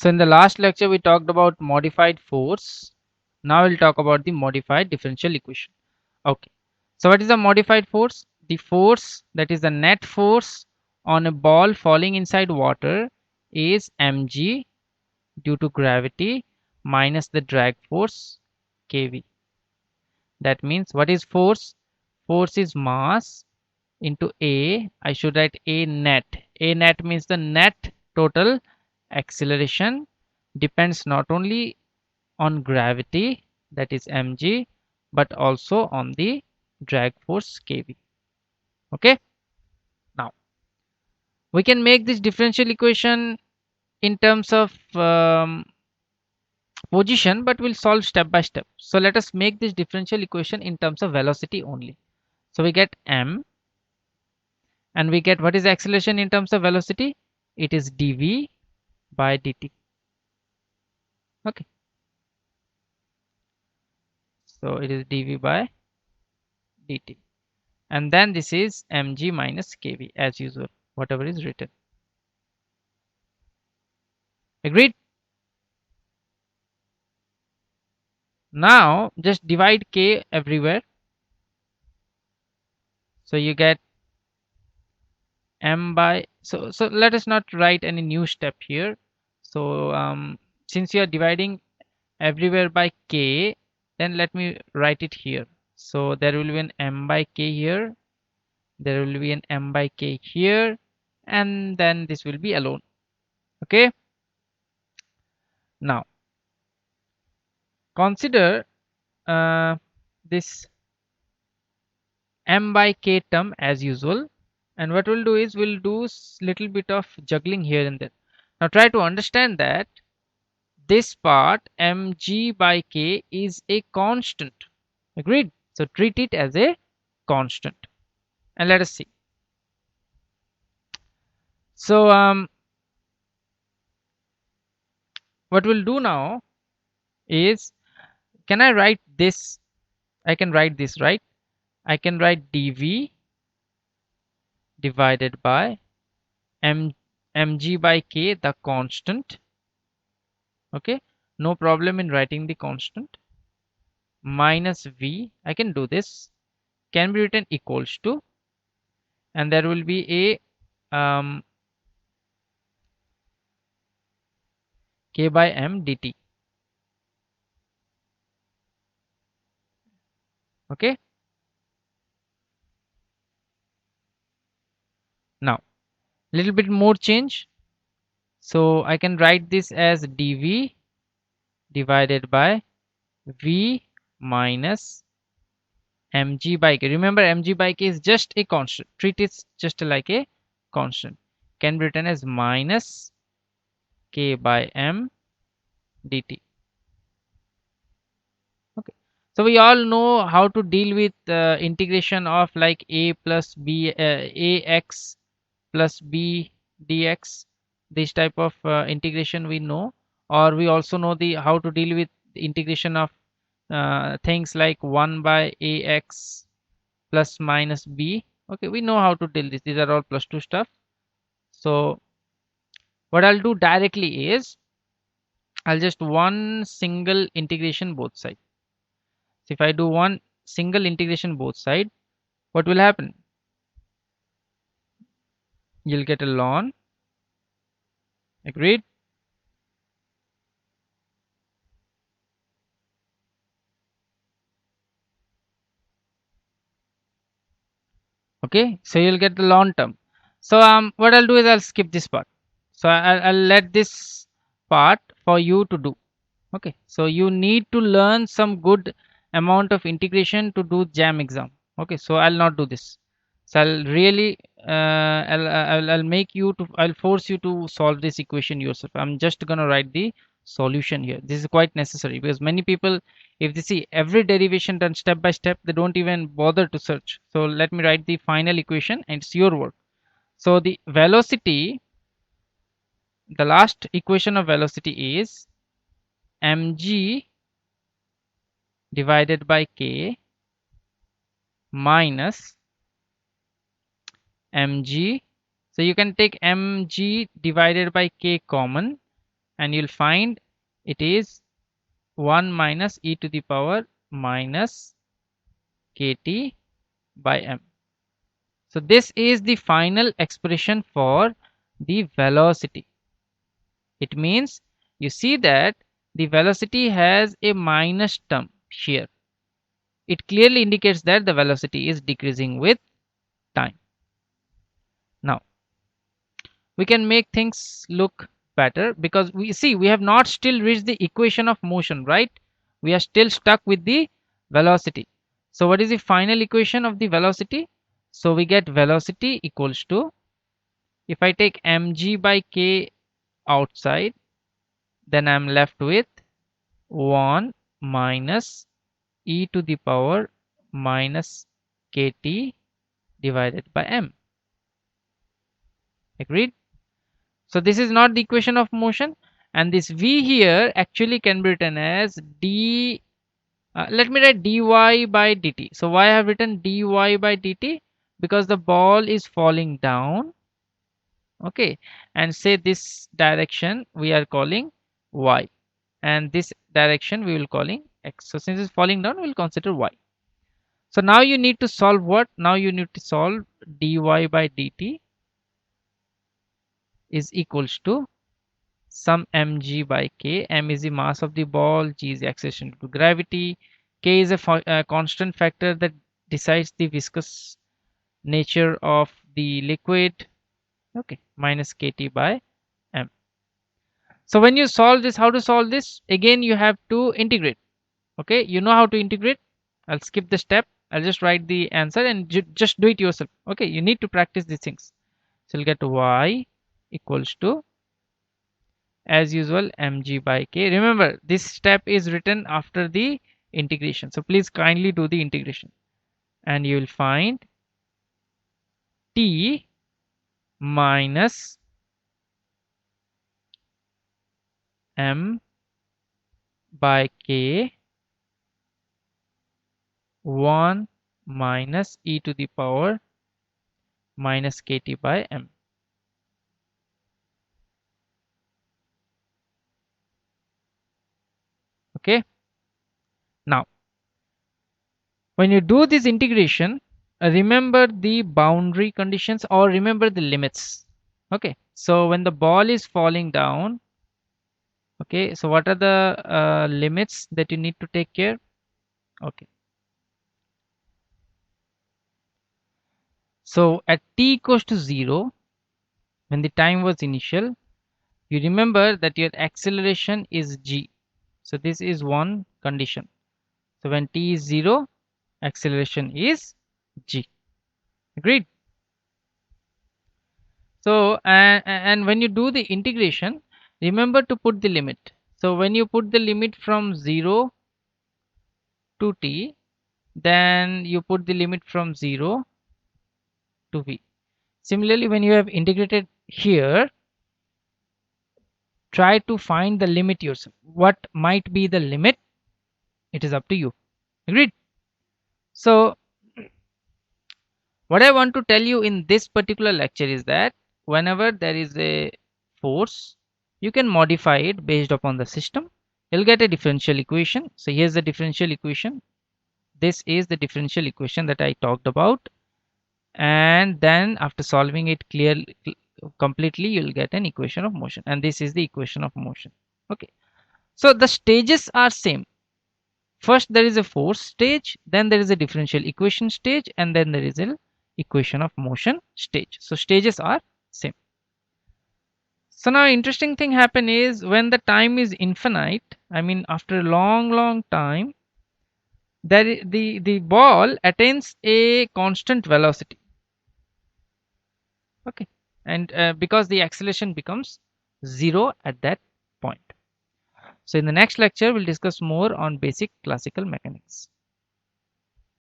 So in the last lecture we talked about modified force. Now we'll talk about the modified differential equation. Okay. So what is the modified force? The force, that is the net force on a ball falling inside water, is mg due to gravity minus the drag force kV. That means what is force? Force is mass into A. I should write A net. A net means the net total acceleration depends not only on gravity, that is mg, but also on the drag force kV. Okay. Now we can make this differential equation in terms of position, but we'll solve step by step. So let us make this differential equation in terms of velocity only. So we get m, and we get what is the acceleration in terms of velocity? It is dv by dt. Okay. So it is dv by dt. And then this is mg minus kv as usual, whatever is written. Agreed? Now just divide k everywhere. So you get m by, so let us not write any new step here. So since you are dividing everywhere by k, then let me write it here. So there will be an m by k here, there will be an m by k here, and then this will be alone. Okay. Now consider this m by k term as usual, and what we'll do is we'll do little bit of juggling here and there. Now try to understand that this part mg by k is a constant. Agreed? So treat it as a constant, and let us see. So what we'll do now is, can I write this? I can write this, right? I can write dv divided by mg by k, the constant. Okay, no problem in writing the constant, minus v, I can do this, can be written equals to, and there will be a k by m dt. Okay. Now little bit more change, so I can write this as dv divided by v minus mg by k. Remember mg by k is just a constant, treat it just like a constant, can be written as minus k by m dt. Okay, so we all know how to deal with integration of like a plus b, ax plus b dx. This type of integration we know, or we also know the how to deal with the integration of things like 1 by ax plus minus b. Okay, we know how to deal this, these are all plus 2 stuff. So what I'll do directly is I'll just one single integration both sides. So if I do one single integration both side, what will happen? You'll get a ln. Agreed? Okay, so you'll get the long term. So what I'll do is I'll skip this part. So I'll let this part for you to do. Okay, so you need to learn some good amount of integration to do jam exam. Okay, so I'll not do this. So I'll really I'll make you to, I'll force you to solve this equation yourself. I'm just gonna write the solution here. This is quite necessary because many people, if they see every derivation done step by step, they don't even bother to search. So let me write the final equation and it's your work. So the velocity, the last equation of velocity is mg divided by k minus mg. So you can take mg divided by k common, and you'll find it is 1 minus e to the power minus kt by m. So this is the final expression for the velocity. It means you see that the velocity has a minus term here. It clearly indicates that the velocity is decreasing with time. Now we can make things look better because we have not still reached the equation of motion, right? We are still stuck with the velocity. So what is the final equation of the velocity? So we get velocity equals to, if I take mg by k outside, then I'm left with 1 minus e to the power minus kt divided by m. Agreed? So this is not the equation of motion, and this v here actually can be written as d, let me write dy by dt. So why I have written dy by dt? Because the ball is falling down, okay, and say this direction we are calling y, and this direction we will calling x. So since it's falling down, we'll consider y. So now you need to solve what? Now you need to solve dy by dt is equals to sum mg by k. M is the mass of the ball, g is the acceleration due to gravity, k is a constant factor that decides the viscous nature of the liquid, okay, minus kt by m. So when you solve this, how to solve this? Again, you have to integrate. Okay, you know how to integrate. I'll skip the step. I'll just write the answer and just do it yourself. Okay, you need to practice these things. So you'll get y equals to, as usual, mg by k. Remember, this step is written after the integration. So please kindly do the integration. And you will find t minus m by k 1 minus e to the power minus kt by m. Okay. Now, when you do this integration, remember the boundary conditions or remember the limits. Okay. So when the ball is falling down, okay, so what are the limits that you need to take care? Okay. So at t equals to 0, when the time was initial, you remember that your acceleration is g. So this is one condition. So when t is 0, acceleration is g. Agreed? So and when you do the integration, remember to put the limit. So when you put the limit from 0 to t, then you put the limit from 0 to v. Similarly, when you have integrated here, try to find the limit yourself. What might be the limit? It is up to you. Agreed? So what I want to tell you in this particular lecture is that whenever there is a force, you can modify it based upon the system. You'll get a differential equation. So here's the differential equation. This is the differential equation that I talked about. And then after solving it clearly, completely, you'll get an equation of motion. And this is the equation of motion. Okay. So the stages are same. First there is a force stage, then there is a differential equation stage, and then there is an equation of motion stage. So stages are same. So now interesting thing happen is when the time is infinite, I mean after a long time, the ball attains a constant velocity. Okay, and because the acceleration becomes 0 at that point. So in the next lecture we'll discuss more on basic classical mechanics.